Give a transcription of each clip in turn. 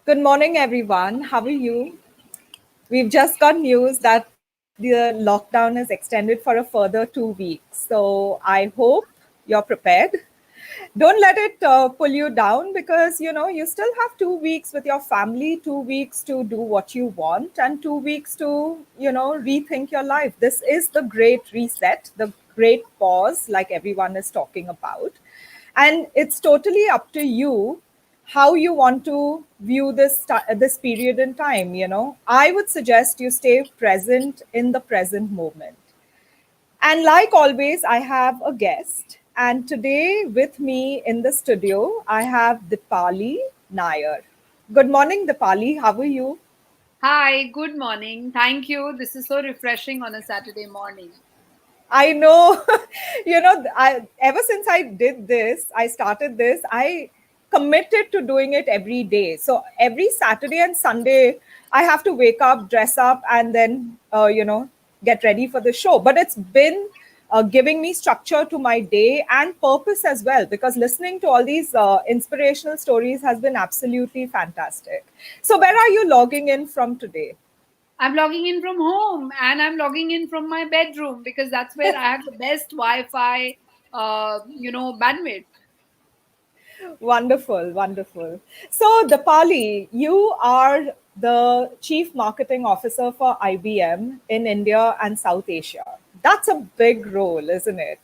Good morning, everyone. How are you? We've just got news that the lockdown is extended for a further 2 weeks. So I hope you're prepared. Don't let it pull you down because you still have 2 weeks with your family, 2 weeks to do what you want, and 2 weeks to rethink your life. This is the great reset, the great pause, like everyone is talking about, and it's totally up to you how you want to view this period in time. I would suggest you stay present in the present moment, and like always, I have a guest. And today with me in the studio, I have Deepali Naair. Good morning, Deepali. How are you? Hi, good morning. Thank you. This is so refreshing on a Saturday morning. I know, ever since I started this, I committed to doing it every day. So every Saturday and Sunday, I have to wake up, dress up, and then, get ready for the show. But it's been giving me structure to my day and purpose as well, because listening to all these inspirational stories has been absolutely fantastic. So, where are you logging in from today? I'm logging in from home and I'm logging in from my bedroom because that's where I have the best Wi-Fi, bandwidth. Wonderful, wonderful. So, Dipali, you are the Chief Marketing Officer for IBM in India and South Asia. That's a big role, isn't it?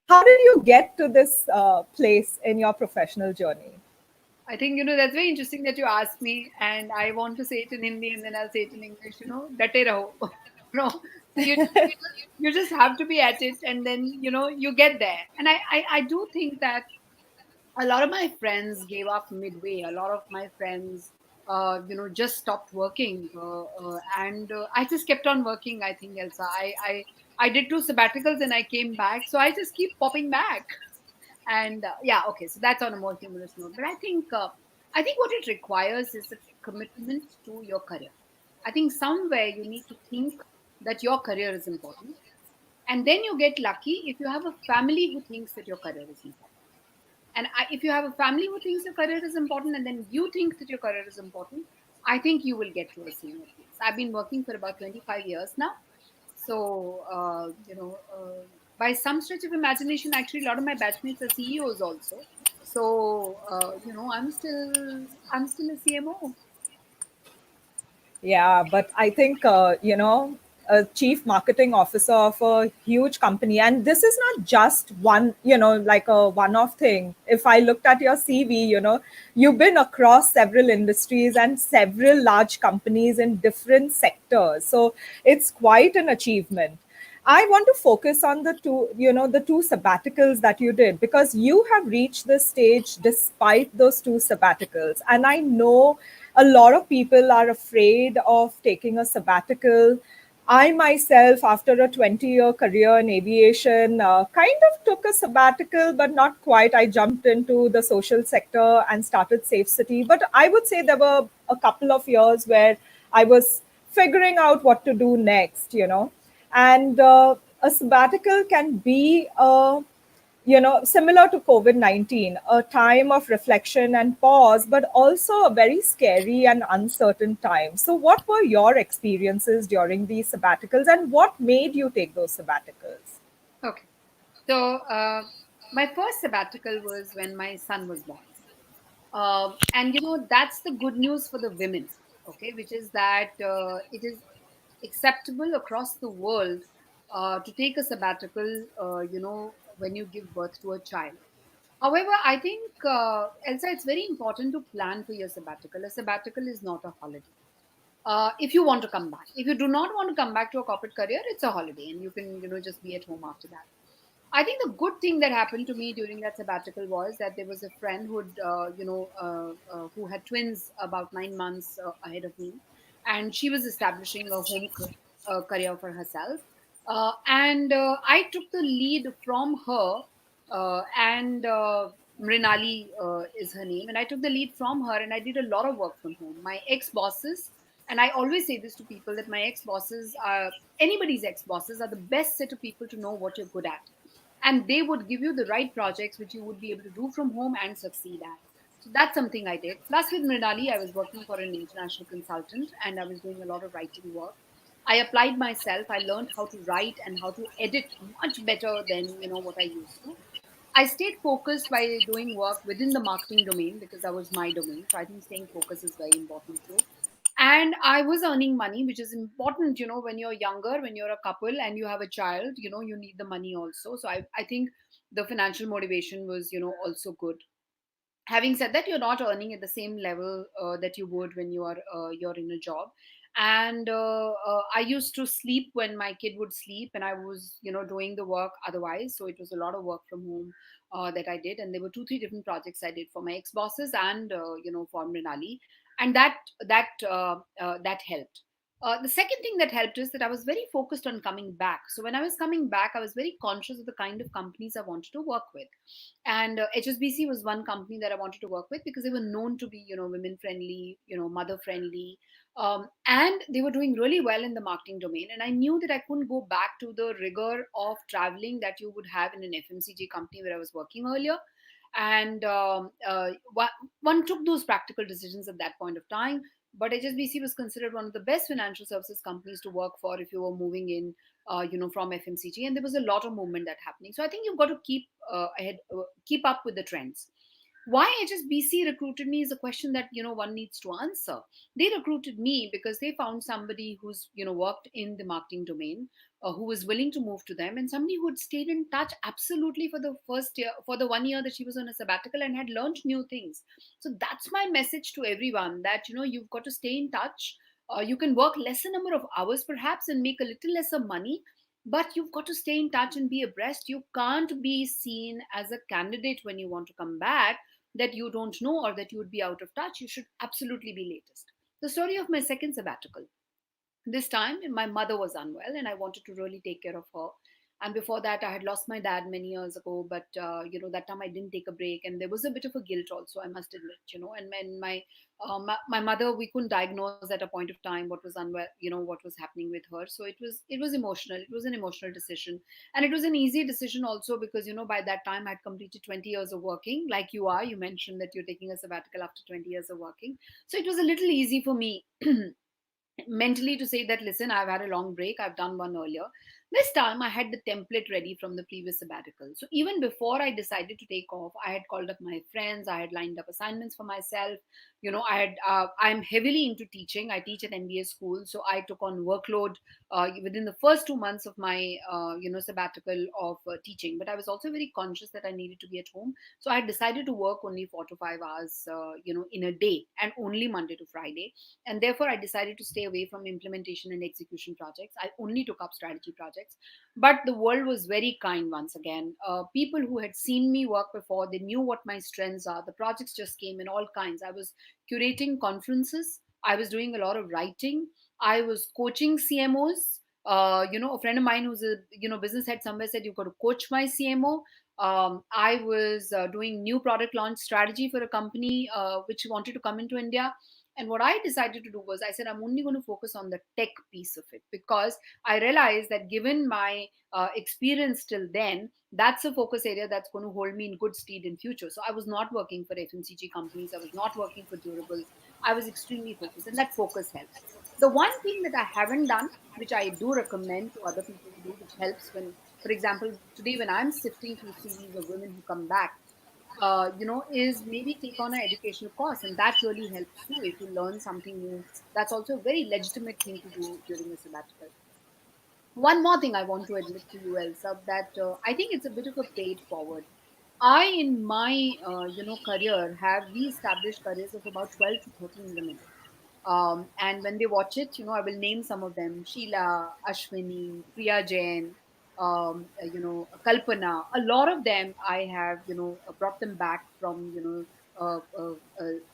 How did you get to this place in your professional journey? I think, that's very interesting that you asked me and I want to say it in Hindi and then I'll say it in English, date raho. no, you just have to be at it and then, you get there. And I do think that a lot of my friends gave up midway. A lot of my friends, just stopped working, and I just kept on working. I think, Elsa, I did two sabbaticals and I came back, so I just keep popping back. And yeah, okay, so that's on a more humorous note. But I think what it requires is a commitment to your career. I think somewhere you need to think that your career is important, and then you get lucky if you have a family who thinks that your career is important. And if you have a family who thinks your career is important and then you think that your career is important, I think you will get to a senior place. I've been working for about 25 years now. So, by some stretch of imagination, actually, a lot of my batchmates are CEOs also. So, I'm still a CMO. Yeah, but I think, a chief marketing officer of a huge company, and this is not just one, like a one off thing. If I looked at your CV, you've been across several industries and several large companies in different sectors. So it's quite an achievement. I want to focus on the two sabbaticals that you did, because you have reached this stage despite those two sabbaticals. And I know a lot of people are afraid of taking a sabbatical. I myself, after a 20-year career in aviation, kind of took a sabbatical, but not quite. I jumped into the social sector and started Safecity. But I would say there were a couple of years where I was figuring out what to do next. And a sabbatical can be similar to COVID-19, a time of reflection and pause, but also a very scary and uncertain time. So, what were your experiences during these sabbaticals, and what made you take those sabbaticals? Okay. So, my first sabbatical was when my son was born. And that's the good news for the women, okay, which is that it is acceptable across the world to take a sabbatical, when you give birth to a child. However, I think, Elsa, it's very important to plan for your sabbatical. A sabbatical is not a holiday. If you want to come back, if you do not want to come back to a corporate career, it's a holiday and you can, just be at home after that. I think the good thing that happened to me during that sabbatical was that there was a friend who had twins about 9 months ahead of me, and she was establishing a career for herself. And I took the lead from her, and Mrinali is her name, and I took the lead from her, and I did a lot of work from home. My ex bosses, and I always say this to people, that my ex bosses are anybody's ex bosses are the best set of people to know what you're good at, and they would give you the right projects which you would be able to do from home and succeed at. So that's something I did. Plus, with Mrinali, I was working for an international consultant and I was doing a lot of writing work. I applied myself. I learned how to write and how to edit much better than what I used to. I stayed focused by doing work within the marketing domain because that was my domain. So I think staying focused is very important too. And I was earning money, which is important, when you're younger, when you're a couple and you have a child, you need the money also. So I think the financial motivation was, also good. Having said that, you're not earning at the same level that you would when you're in a job. And I used to sleep when my kid would sleep and I was doing the work otherwise. So it was a lot of work from home that I did, and there were 2 3 different projects I did for my ex bosses and for Mrinali. And that helped. The second thing that helped is that I was very focused on coming back. So when I was coming back, I was very conscious of the kind of companies I wanted to work with. And HSBC was one company that I wanted to work with because they were known to be women friendly, mother friendly, and they were doing really well in the marketing domain. And I knew that I couldn't go back to the rigor of traveling that you would have in an FMCG company where I was working earlier. And one took those practical decisions at that point of time. But HSBC was considered one of the best financial services companies to work for if you were moving in from FMCG, and there was a lot of movement that happening. So I think you've got to keep up with the trends. Why HSBC recruited me is a question that one needs to answer. They recruited me because they found somebody who's worked in the marketing domain, who was willing to move to them, and somebody who had stayed in touch absolutely for the first year, for the 1 year that she was on a sabbatical, and had learned new things. So that's my message to everyone, that you've got to stay in touch. You can work lesser number of hours perhaps and make a little lesser money, but you've got to stay in touch and be abreast. You can't be seen as a candidate when you want to come back that you don't know or that you would be out of touch. You should absolutely be latest. The story of my second sabbatical. This time, my mother was unwell, and I wanted to really take care of her. And before that, I had lost my dad many years ago, but that time I didn't take a break, and there was a bit of a guilt also, I must admit. And when my mother, we couldn't diagnose at a point of time what was unwell, what was happening with her. So it was emotional. It was an emotional decision, and it was an easy decision also because by that time I'd completed 20 years of working. Like you are, you mentioned that you're taking a sabbatical after 20 years of working, so it was a little easy for me mentally to say that, listen, I've had a long break, I've done one earlier. This time I had the template ready from the previous sabbatical. So even before I decided to take off, I had called up my friends, I had lined up assignments for myself. I'm heavily into teaching. I teach at MBA school, so I took on workload within the first 2 months of my sabbatical of teaching. But I was also very conscious that I needed to be at home, so I decided to work only 4 to 5 hours in a day, and only Monday to Friday. And therefore I decided to stay away from implementation and execution projects. I only took up strategy projects. But the world was very kind once again. People who had seen me work before, they knew what my strengths are. The projects just came in all kinds. I was curating conferences, I was doing a lot of writing, I was coaching CMOs. A friend of mine who's a business head somewhere said, you've got to coach my CMO. I was doing new product launch strategy for a company which wanted to come into India. And what I decided to do was, I said, I'm only going to focus on the tech piece of it, because I realized that given my experience till then, that's a focus area that's going to hold me in good stead in future. So I was not working for FMCG companies. I was not working for durables. I was extremely focused, and that focus helps. The one thing that I haven't done, which I do recommend to other people to do, which helps when, for example, today when I'm sifting through CVs of women who come back, is maybe take on an educational course, and that really helps too. If you learn something new, that's also a very legitimate thing to do during a sabbatical. One more thing I want to admit to you, Elsa, that I think it's a bit of a paid forward. I, in my career, have re-established careers of about 12 to 13 women. And when they watch it, I will name some of them: Sheila, Ashwini, Priya Jain, Kalpana. A lot of them I have, brought them back from,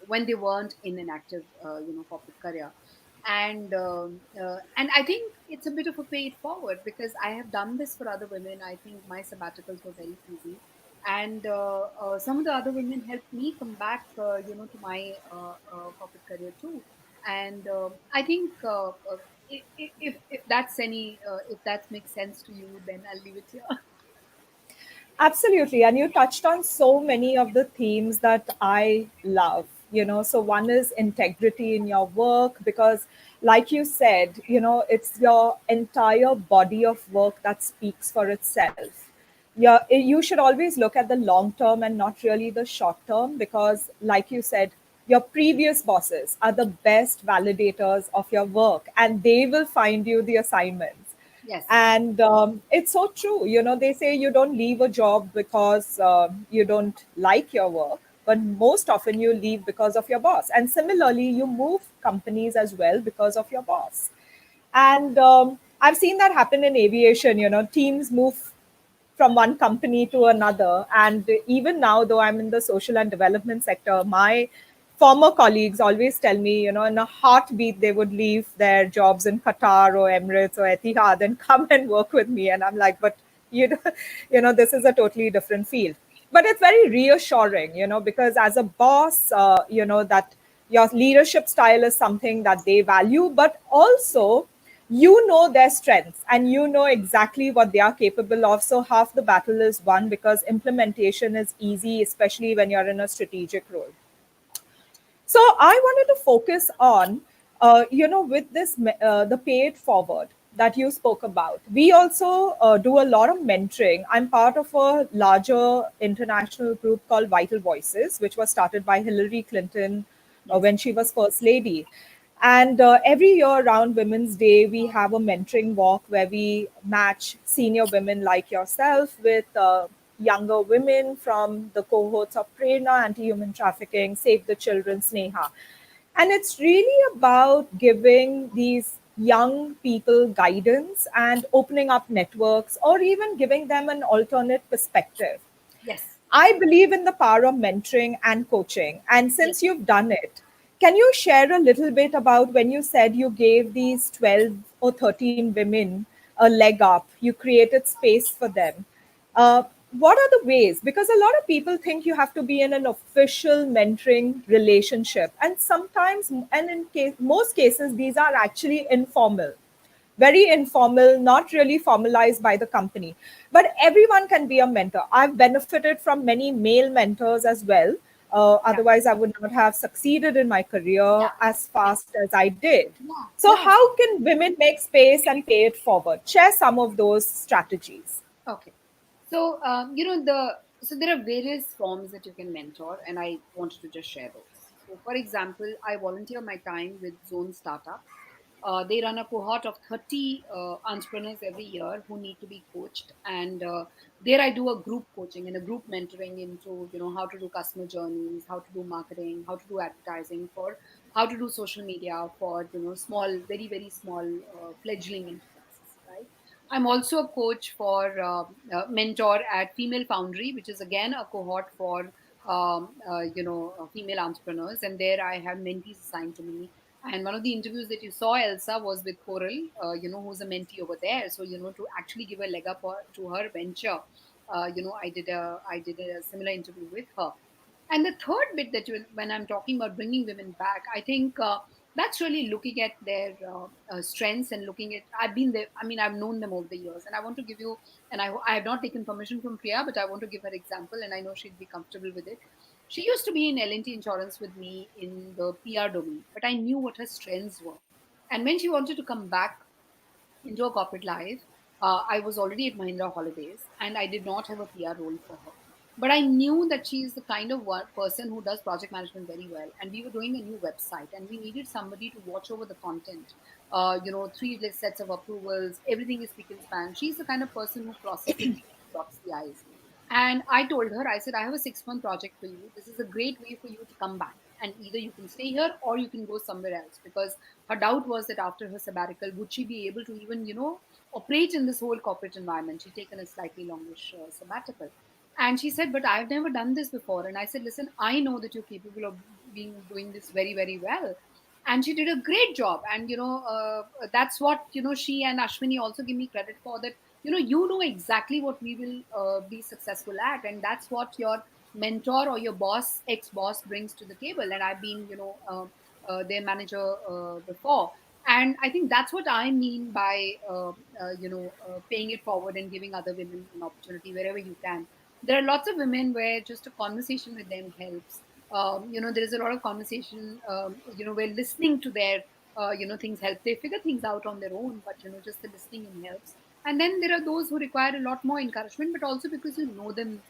when they weren't in an active, corporate career. And I think it's a bit of a pay it forward, because I have done this for other women. I think my sabbaticals were very easy, and some of the other women helped me come back, to my corporate career too. And I think if that's any if that makes sense to you, then I'll leave it here. Absolutely. And you touched on so many of the themes that I love. So one is integrity in your work, because, like you said, it's your entire body of work that speaks for itself. Yeah, you should always look at the long term and not really the short term, because, like you said, your previous bosses are the best validators of your work, and they will find you the assignments. Yes. And it's so true. They say you don't leave a job because you don't like your work, but most often you leave because of your boss. And similarly, you move companies as well because of your boss. And I've seen that happen in aviation. Teams move from one company to another. And even now, though I'm in the social and development sector, my former colleagues always tell me, in a heartbeat, they would leave their jobs in Qatar or Emirates or Etihad and come and work with me. And I'm like, but you know, this is a totally different field. But it's very reassuring, because as a boss, that your leadership style is something that they value, but also you know their strengths and you know exactly what they are capable of. So half the battle is won, because implementation is easy, especially when you're in a strategic role. So I wanted to focus on, with this, the pay it forward that you spoke about. We also do a lot of mentoring. I'm part of a larger international group called Vital Voices, which was started by Hillary Clinton Yes. when she was first lady. And every year around Women's Day, we have a mentoring walk where we match senior women like yourself with younger women from the cohorts of Prerna, Anti Human Trafficking, Save the Children, Sneha. And it's really about giving these young people guidance and opening up networks, or even giving them an alternate perspective. Yes. I believe in the power of mentoring and coaching. And Yes. since you've done it, can you share a little bit about when you said you gave these 12 or 13 women a leg up, you created space for them? Uh, what are the ways? Because a lot of people think you have to be in an official mentoring relationship. And sometimes, and in most cases, these are actually informal, very informal, not really formalized by the company. But everyone can be a mentor. I've benefited from many male mentors as well. Yeah. Otherwise, I would not have succeeded in my career Yeah. as Yeah. fast as I did. Yeah. So, Yeah. how can women make space and pay it forward? Share some of those strategies. Okay. So, there are various forms that you can mentor, and I wanted to just share those. So, for example, I volunteer my time with Zone Startup. They run a cohort of 30 entrepreneurs every year who need to be coached, and there I do a group coaching and a group mentoring into how to do customer journeys, how to do marketing, how to do advertising, for how to do social media for small, very very small fledgling enterprises, right? I'm also a coach for mentor at Female Foundry, which is again a cohort for female entrepreneurs, and there I have mentees assigned to me. And one of the interviews that you saw, Elsa, was with Coral, who's a mentee over there. So to actually give a leg up to her venture, I did a similar interview with her. And the third bit that when I'm talking about bringing women back, I think that's really looking at their strengths and looking at. I've been there. I mean, I've known them over the years, and I want to give you. And I have not taken permission from Priya, but I want to give her example, and I know she'd be comfortable with it. She used to be in L&T Insurance with me in the PR domain, but I knew what her strengths were. And when she wanted to come back into a corporate life, I was already at Mahindra Holidays and I did not have a PR role for her. But I knew that she is the kind of person who does project management very well. And we were doing a new website and we needed somebody to watch over the content. Three sets of approvals, everything is speak and span. She's the kind of person who crosses the T's, dots the I's. And I told her, I said, I have a 6-month project for you. This is a great way for you to come back. And either you can stay here or you can go somewhere else. Because her doubt was that after her sabbatical, would she be able to even, operate in this whole corporate environment? She'd taken a slightly longish sabbatical. And she said, but I've never done this before. And I said, listen, I know that you're capable of being doing this very, very well. And she did a great job. And, that's what, she and Ashwini also give me credit for, that you know exactly what we will be successful at, and that's what your mentor or your boss, ex-boss, brings to the table. And I've been their manager before, and I think that's what I mean by paying it forward and giving other women an opportunity wherever you can. There are lots of women where just a conversation with them helps. There is a lot of conversation, where listening to their, things help. They figure things out on their own, but, just the listening in helps. And then there are those who require a lot more encouragement, but also because you know them,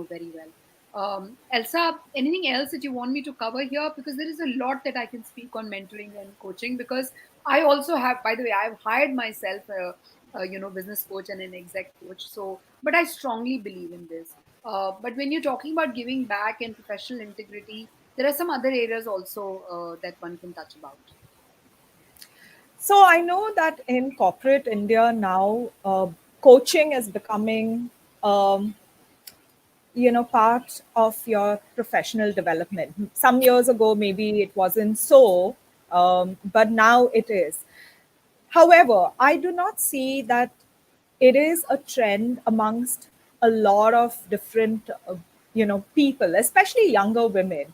very well. Elsa, anything else that you want me to cover here? Because there is a lot that I can speak on mentoring and coaching. Because I also have, by the way, I've hired myself a business coach and an exec coach. So, but I strongly believe in this. But when you're talking about giving back and professional integrity, there are some other areas also that one can touch about. So I know that in corporate India now, coaching is becoming, um, part of your professional development. Some years ago, maybe it wasn't so, but now it is. However, I do not see that it is a trend amongst a lot of different, people, especially younger women,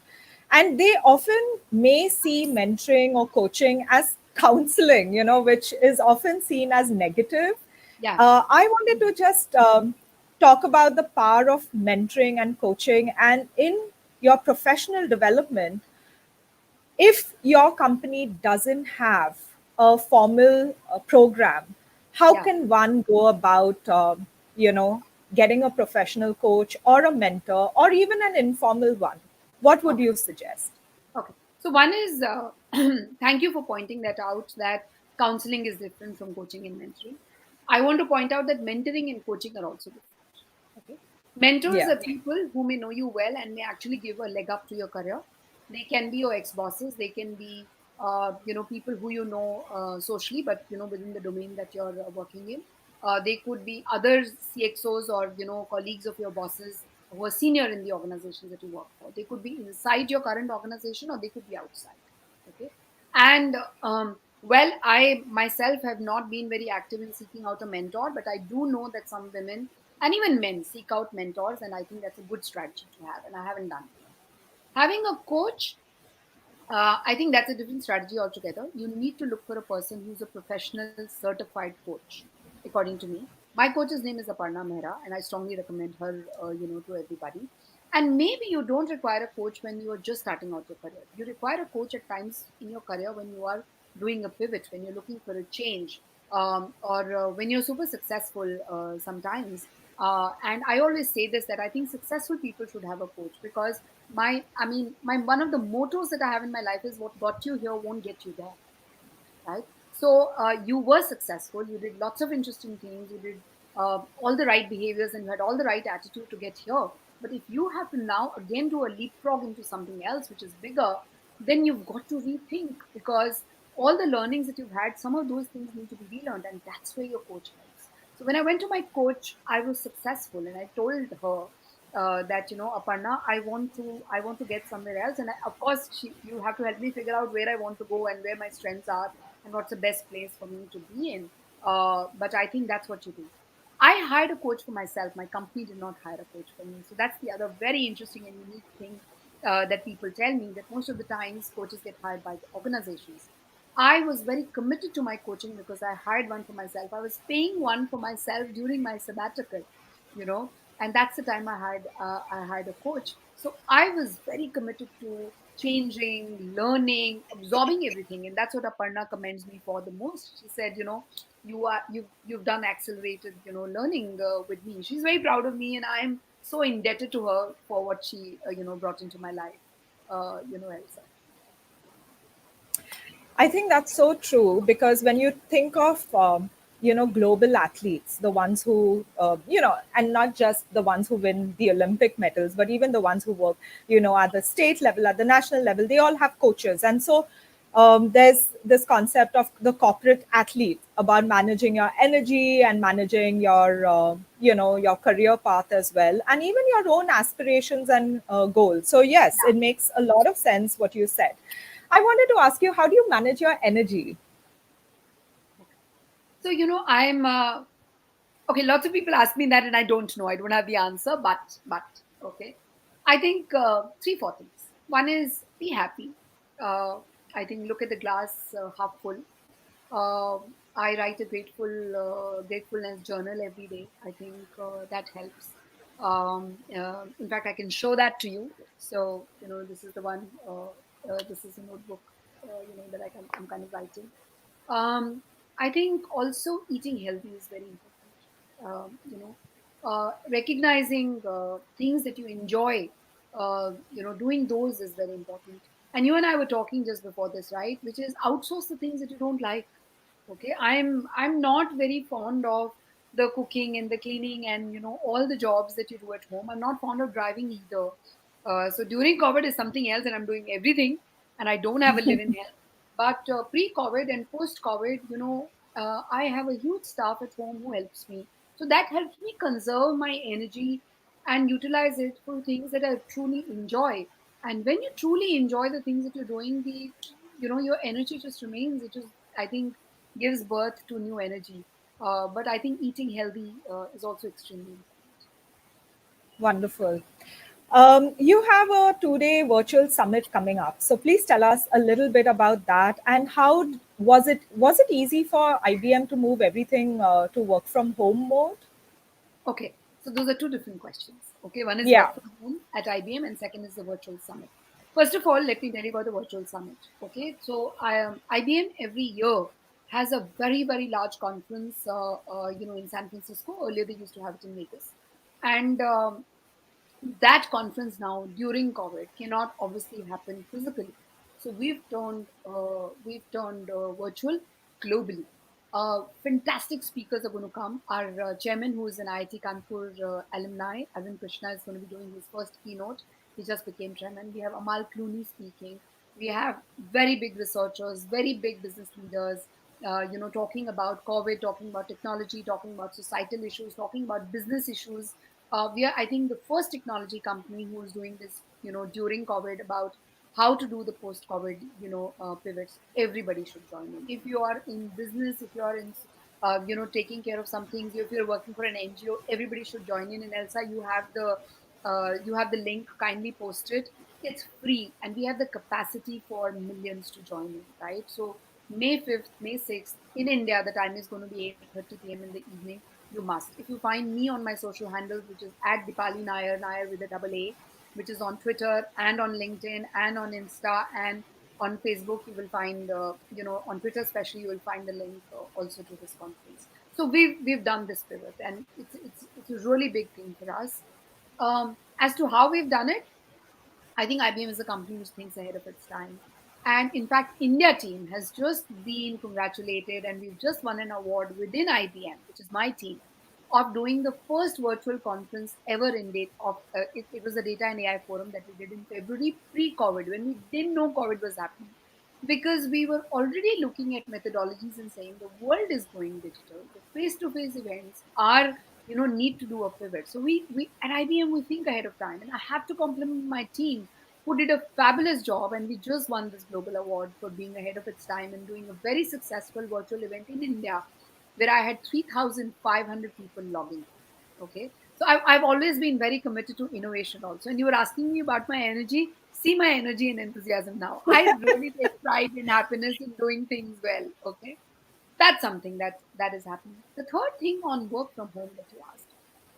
and they often may see mentoring or coaching as counseling, which is often seen as negative. Yeah. I wanted to just talk about the power of mentoring and coaching, and in your professional development, if your company doesn't have a formal program, how Yeah. can one go about, getting a professional coach or a mentor or even an informal one? What would Okay. you suggest? Okay. So one is, thank you for pointing that out, that counseling is different from coaching and mentoring. I want to point out that mentoring and coaching are also different. Okay. Mentors Yeah. are people who may know you well and may actually give a leg up to your career. They can be your ex bosses. They can be, people who you know socially, but within the domain that you're working in. They could be other CXOs or colleagues of your bosses who are senior in the organizations that you work for. They could be inside your current organization or they could be outside. Okay, and well, I myself have not been very active in seeking out a mentor, but I do know that some women and even men seek out mentors, and I think that's a good strategy to have, and I haven't done it. Having a coach, I think that's a different strategy altogether. You need to look for a person who's a professional certified coach, according to me. My coach's name is Aparna Mehra, and I strongly recommend her, to everybody. And maybe you don't require a coach when you are just starting out your career. You require a coach at times in your career when you are doing a pivot, when you're looking for a change, or when you're super successful sometimes. And I always say this, that I think successful people should have a coach, because my one of the mottos that I have in my life is, what got you here won't get you there, right? So you were successful, you did lots of interesting things, you did all the right behaviors, and you had all the right attitude to get here. But if you have to now again do a leapfrog into something else which is bigger, then you've got to rethink, because all the learnings that you've had, some of those things need to be relearned, and that's where your coach helps. So when I went to my coach, I was successful, and I told her that, Aparna, I want to get somewhere else, and of course you have to help me figure out where I want to go and where my strengths are and what's the best place for me to be in. But I think that's what you do. I hired a coach for myself. My company did not hire a coach for me. So that's the other very interesting and unique thing that people tell me, that most of the times coaches get hired by the organizations. I was very committed to my coaching because I hired one for myself. I was paying one for myself during my sabbatical, you know, and that's the time I hired a coach. So I was very committed to changing, learning, absorbing everything, and that's what Aparna commends me for the most. She said, you've done accelerated, learning with me. She's very proud of me, and I'm so indebted to her for what she brought into my life. Elsa. I think that's so true, because when you think of, global athletes, the ones who, and not just the ones who win the Olympic medals, but even the ones who work, at the state level, at the national level, they all have coaches. And so there's this concept of the corporate athlete about managing your energy and managing your, your career path as well, and even your own aspirations and goals. So yes, it makes a lot of sense what you said. I wanted to ask you, how do you manage your energy? So, I'm okay. Lots of people ask me that, and I don't know. I don't have the answer, but okay. I think three, four things. One is be happy. Uh, I think look at the glass half full. Uh, I write a gratefulness journal every day. I think that helps. In fact, I can show that to you. So, this is the one. This is a notebook. That I'm kind of writing. Um, I think also eating healthy is very important. Recognizing things that you enjoy, doing those is very important. And you and I were talking just before this, right? Which is outsource the things that you don't like. Okay, I'm not very fond of the cooking and the cleaning and all the jobs that you do at home. I'm not fond of driving either. So during COVID is something else, and I'm doing everything, and I don't have a live-in help. But pre-COVID and post-COVID, I have a huge staff at home who helps me. So that helps me conserve my energy and utilize it for things that I truly enjoy. And when you truly enjoy the things that you're doing, your energy just remains. It just, I think, gives birth to new energy. But I think eating healthy is also extremely important. Wonderful. You have a 2 day virtual summit coming up. So please tell us a little bit about that and how was it easy for IBM to move everything to work from home mode? Okay, so those are two different questions. Okay, one is Yeah, work from home at IBM, and second is the virtual summit. First of all, let me tell you about the virtual summit. Okay, so IBM every year has a very very large conference. In San Francisco. Earlier they used to have it in Vegas, and that conference now during COVID cannot obviously happen physically. So we've turned virtual globally. Fantastic speakers are going to come. Our chairman, who is an IIT Kanpur alumni, Arvind Krishna, is going to be doing his first keynote. He just became chairman. We have Amal Clooney speaking. We have very big researchers, very big business leaders, talking about COVID, talking about technology, talking about societal issues, talking about business issues. We are, I think, the first technology company who is doing this, during COVID about how to do the post-COVID, pivots. Everybody should join in. If you are in business, if you are in, taking care of some things, if you're working for an NGO, everybody should join in. And Elsa, you have the link. Kindly post it. It's free, and we have the capacity for millions to join in. Right. So May 5th, May 6th in India, the time is going to be 8:30 p.m. in the evening. You must. If you find me on my social handles, which is at Deepali Naair, Naair with a double A, which is on Twitter and on LinkedIn and on Insta and on Facebook, you will find, on Twitter especially, you will find the link also to this conference. So we've done this pivot, and it's a really big thing for us. As to how we've done it, I think IBM is a company which thinks ahead of its time. And in fact, India team has just been congratulated, and we've just won an award within IBM, which is my team, of doing the first virtual conference ever in date of it was a data and AI forum that we did in February pre-COVID when we didn't know COVID was happening, because we were already looking at methodologies and saying the world is going digital. The face-to-face events are need to do a pivot. So we at IBM we think ahead of time, and I have to compliment my team who did a fabulous job, and we just won this global award for being ahead of its time and doing a very successful virtual event in India where I had 3,500 people logging. Okay. So I've always been very committed to innovation also. And you were asking me about my energy. See my energy and enthusiasm now. I really take pride and happiness in doing things well. Okay. That's something that is happening. The third thing on work from home that you asked.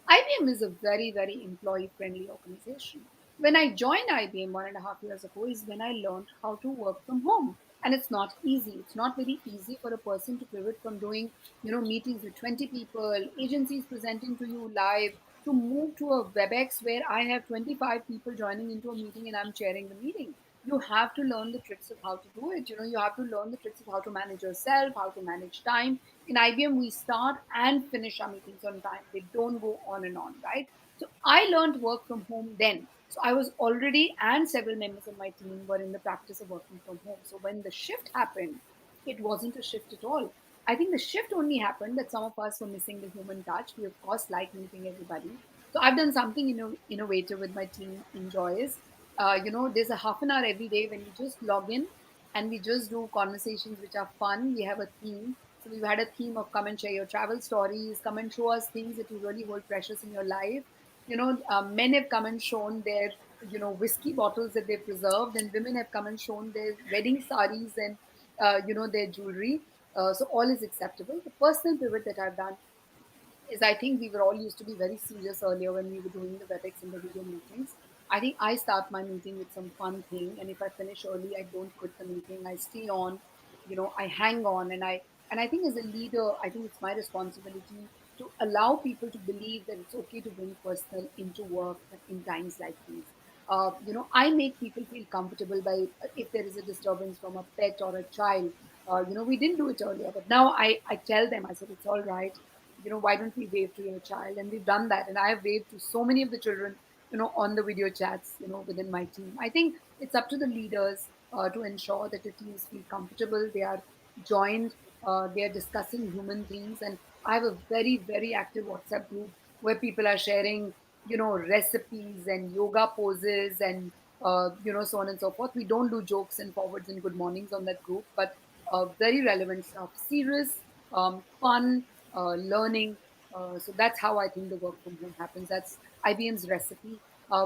IBM is a very, very employee friendly organization. When I joined IBM 1.5 years ago, is when I learned how to work from home. And it's not easy. It's not very easy for a person to pivot from doing, meetings with 20 people, agencies presenting to you live, to move to a WebEx where I have 25 people joining into a meeting and I'm chairing the meeting. You have to learn the tricks of how to do it. You have to learn the tricks of how to manage yourself, how to manage time. In IBM, we start and finish our meetings on time. They don't go on and on, right? So I learned work from home then. So I was already, and several members of my team were in the practice of working from home. So when the shift happened, it wasn't a shift at all. I think the shift only happened that some of us were missing the human touch. We, of course, like meeting everybody. So I've done something innovative with my team enjoys. There's a half an hour every day when we just log in and we just do conversations which are fun. We have a theme. So we've had a theme of come and share your travel stories, come and show us things that you really hold precious in your life. Men have come and shown their, whiskey bottles that they preserved, and women have come and shown their wedding saris and, their jewelry. So all is acceptable. The personal pivot that I've done is I think we were all used to be very serious earlier when we were doing the WebEx and the video meetings. I think I start my meeting with some fun thing, and if I finish early, I don't quit the meeting. I stay on, I hang on, and I think as a leader, I think it's my responsibility to allow people to believe that it's okay to bring personal into work in times like these. I make people feel comfortable by if there is a disturbance from a pet or a child. We didn't do it earlier, but now I tell them, I said, it's all right. Why don't we wave to your child? And we've done that. And I have waved to so many of the children, on the video chats, within my team. I think it's up to the leaders to ensure that the teams feel comfortable. They are joined, they are discussing human things. And I have a very, very active WhatsApp group where people are sharing, recipes and yoga poses and, so on and so forth. We don't do jokes and forwards and good mornings on that group, but very relevant stuff, serious, fun, learning. So that's how I think the work from home happens. That's IBM's recipe.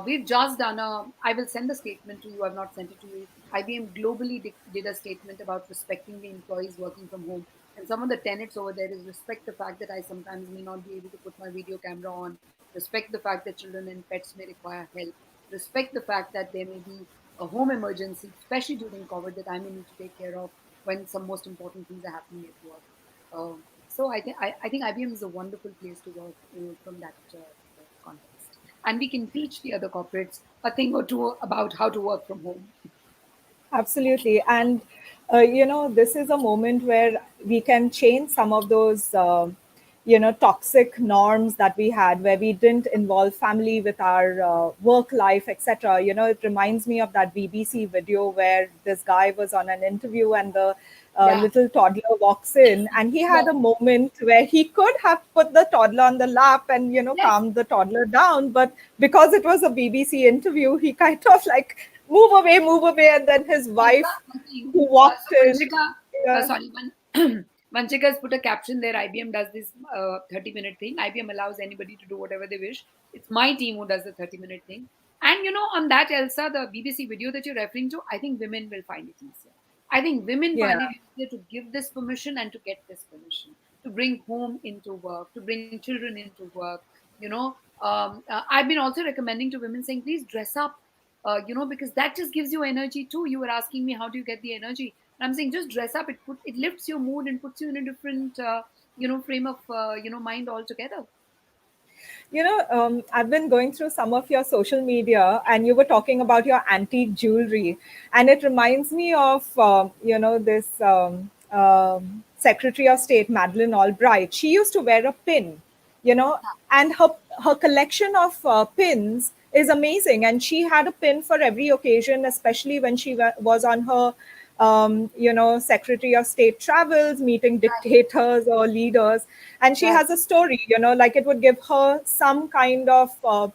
We've just done I will send the statement to you. I've not sent it to you. IBM globally did a statement about respecting the employees working from home. And some of the tenets over there is respect the fact that I sometimes may not be able to put my video camera on, respect the fact that children and pets may require help, respect the fact that there may be a home emergency, especially during COVID, that I may need to take care of when some most important things are happening at work. So I think IBM is a wonderful place to work from that context, and we can teach the other corporates a thing or two about how to work from home. Absolutely. And, this is a moment where we can change some of those, toxic norms that we had, where we didn't involve family with our work life, etc. It reminds me of that BBC video where this guy was on an interview and the Yeah, little toddler walks in, and he yeah, had a moment where he could have put the toddler on the lap and, yes, calmed the toddler down. But because it was a BBC interview, he kind of like move away. And then his Elsa, wife one thing. who So walked in, Vanchika, yeah, sorry, Vanchika has put a caption there. IBM does this 30-minute thing. IBM allows anybody to do whatever they wish. It's my team who does the 30-minute thing. And on that, Elsa, the BBC video that you're referring to, I think women will find it easier. I think women yeah. find it easier to give this permission and to get this permission, to bring home into work, to bring children into work. I've been also recommending to women saying, please dress up, because that just gives you energy too. You were asking me, how do you get the energy? And I'm saying, just dress up. It lifts your mood and puts you in a different, frame of, mind altogether. I've been going through some of your social media, and you were talking about your antique jewelry, and it reminds me of this Secretary of State Madeleine Albright. She used to wear a pin, and her collection of pins is amazing, and she had a pin for every occasion, especially when she was on her Secretary of State travels, meeting dictators or leaders. And she Right. has a story, like it would give her some kind of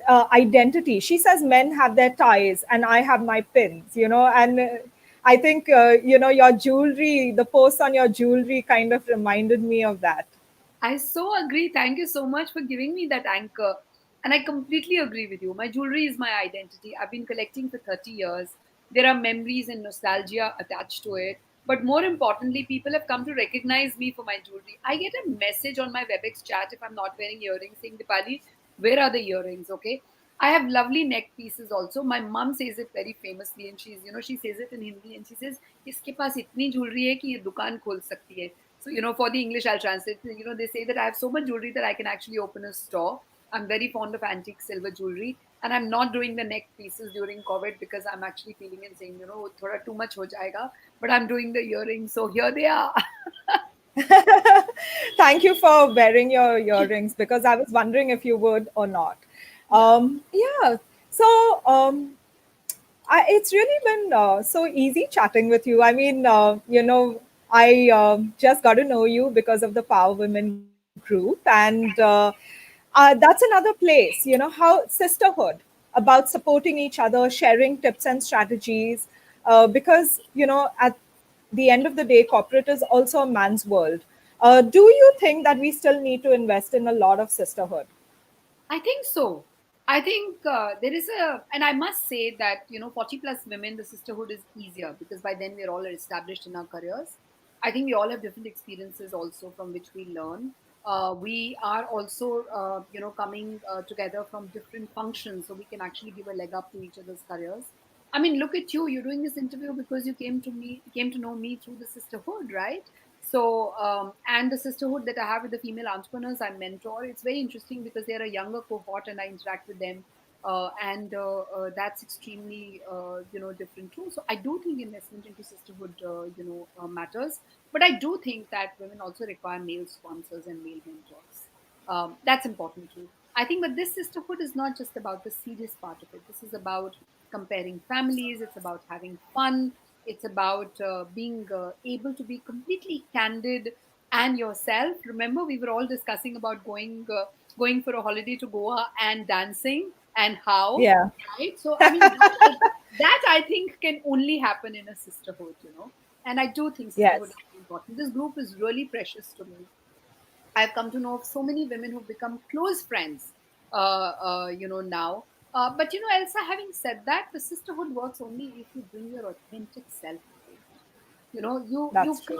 identity. She says men have their ties and I have my pins, and I think, your jewelry, the post on your jewelry kind of reminded me of that. I so agree. Thank you so much for giving me that anchor. And I completely agree with you. My jewelry is my identity. I've been collecting for 30 years. There are memories and nostalgia attached to it. But more importantly, people have come to recognize me for my jewelry. I get a message on my WebEx chat if I'm not wearing earrings saying, Dipali, where are the earrings? Okay. I have lovely neck pieces also. My mom says it very famously, and she says it in Hindi, and she says, "इसके पास इतनी jewelry है कि ये दुकान खोल सकती है." So, for the English, I'll translate. They say that I have so much jewelry that I can actually open a store. I'm very fond of antique silver jewelry, and I'm not doing the neck pieces during COVID because I'm actually feeling and saying, thoda too much ho jayega. But I'm doing the earrings, so here they are. Thank you for wearing your earrings, because I was wondering if you would or not. Yeah. Yeah. So, it's really been so easy chatting with you. I mean, I just got to know you because of the Power Women group, and that's another place. How sisterhood, about supporting each other, sharing tips and strategies, because at the end of the day, corporate is also a man's world. Do you think that we still need to invest in a lot of sisterhood? I think so. I think there is and I must say that, 40 plus women, the sisterhood is easier because by then we're all established in our careers. I think we all have different experiences also from which we learn. We are also, coming together from different functions, so we can actually give a leg up to each other's careers. I mean, look at you. You're doing this interview because you came to know me through the sisterhood, right? So, and the sisterhood that I have with the female entrepreneurs I mentor, it's very interesting because they're a younger cohort and I interact with them. And that's extremely, different too. So I do think investment into sisterhood, matters. But I do think that women also require male sponsors and male mentors. That's important too. I think, but this sisterhood is not just about the serious part of it. This is about comparing families. It's about having fun. It's about being able to be completely candid and yourself. Remember, we were all discussing about going for a holiday to Goa and dancing and how, Yeah. right? So, I mean, that I think can only happen in a sisterhood. And I do think sisterhood Yes. is very important. This group is really precious to me. I've come to know of so many women who've become close friends, now. But Elsa, having said that, the sisterhood works only if you bring your authentic self to it. You That's true.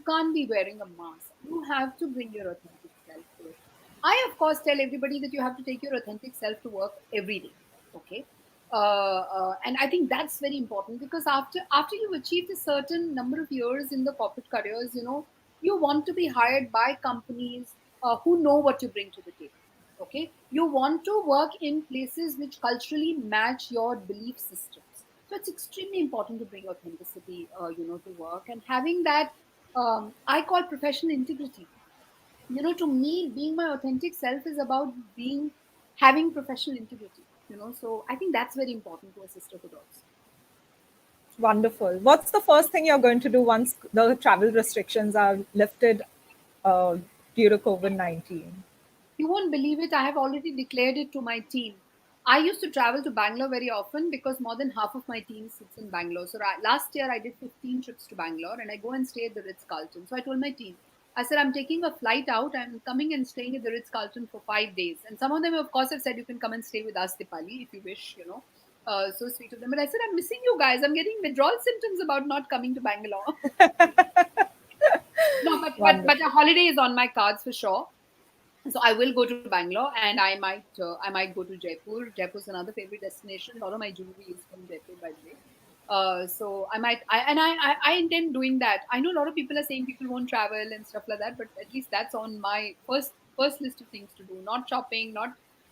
can't be wearing a mask. You have to bring your authentic self to it. I, of course, tell everybody that you have to take your authentic self to work every day. Okay. And I think that's very important because after you've achieved a certain number of years in the corporate careers, you want to be hired by companies who know what you bring to the table. Okay, you want to work in places which culturally match your belief systems. So it's extremely important to bring authenticity, to work, and having that, I call professional integrity. To me, being my authentic self is about having professional integrity. So I think that's very important to a sisterhood also. Wonderful. What's the first thing you're going to do once the travel restrictions are lifted uh, due to COVID-19? You won't believe it. I have already declared it to my team. I used to travel to Bangalore very often because more than half of my team sits in Bangalore. So last year I did 15 trips to Bangalore and I go and stay at the Ritz Carlton. So I told my team, I said, I'm taking a flight out. I'm coming and staying at the Ritz Carlton for 5 days. And some of them, of course, have said, you can come and stay with us, Deepali, if you wish. So sweet of them. But I said, I'm missing you guys. I'm getting withdrawal symptoms about not coming to Bangalore. No, but a Wonderful. holiday is on my cards for sure. So I will go to Bangalore, and I might go to Jaipur. Jaipur is another favorite destination. A lot of my jewelry is from Jaipur, by the way. So I intend doing that. I know a lot of people are saying people won't travel and stuff like that, but at least that's on my first list of things to do. Not shopping,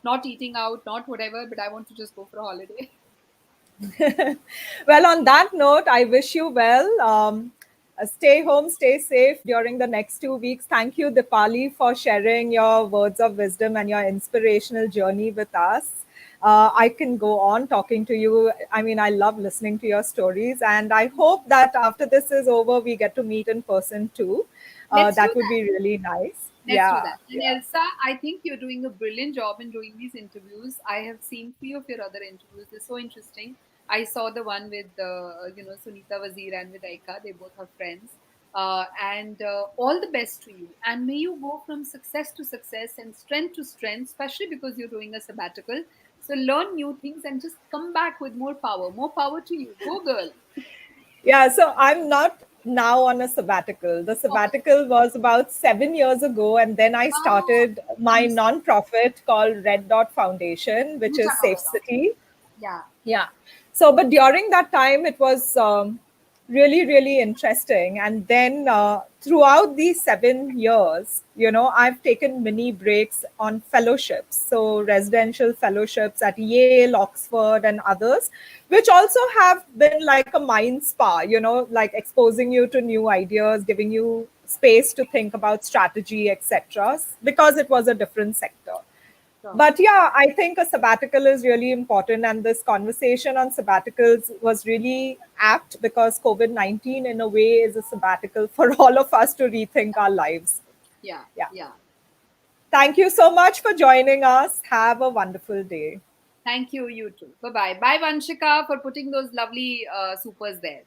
not eating out, not whatever, but I want to just go for a holiday. Well, on that note, I wish you well. Stay home, stay safe during the next 2 weeks. Thank you, Dipali, for sharing your words of wisdom and your inspirational journey with us. I can go on talking to you. I mean, I love listening to your stories, and I hope that after this is over, we get to meet in person too. Let's do That would that. be really nice. Let's do Yeah, that. And yeah. Elsa, I think you're doing a brilliant job in doing these interviews. I have seen few of your other interviews. They're so interesting. I saw the one with Sunita Wazir and with Aika. They both are friends. And all the best to you. And may you go from success to success and strength to strength, especially because you're doing a sabbatical. So learn new things and just come back with more power. More power to you. Go, girl. Yeah, so I'm not now on a sabbatical. The Okay. sabbatical was about 7 years ago, and then I Oh, started my I'm sorry. non-profit called Red Dot Foundation, which Mucha is Safecity. Yeah. Yeah. So, but during that time, it was really, really interesting. And then throughout these 7 years, I've taken mini breaks on fellowships. So, residential fellowships at Yale, Oxford, and others, which also have been like a mind spa, like exposing you to new ideas, giving you space to think about strategy, etc., because it was a different sector. Sure. But yeah, I think a sabbatical is really important. And this conversation on sabbaticals was really apt because COVID-19, in a way, is a sabbatical for all of us to rethink our lives. Yeah. Yeah. Yeah. Thank you so much for joining us. Have a wonderful day. Thank you. You too. Bye bye. Bye, Vanshika, for putting those lovely supers there.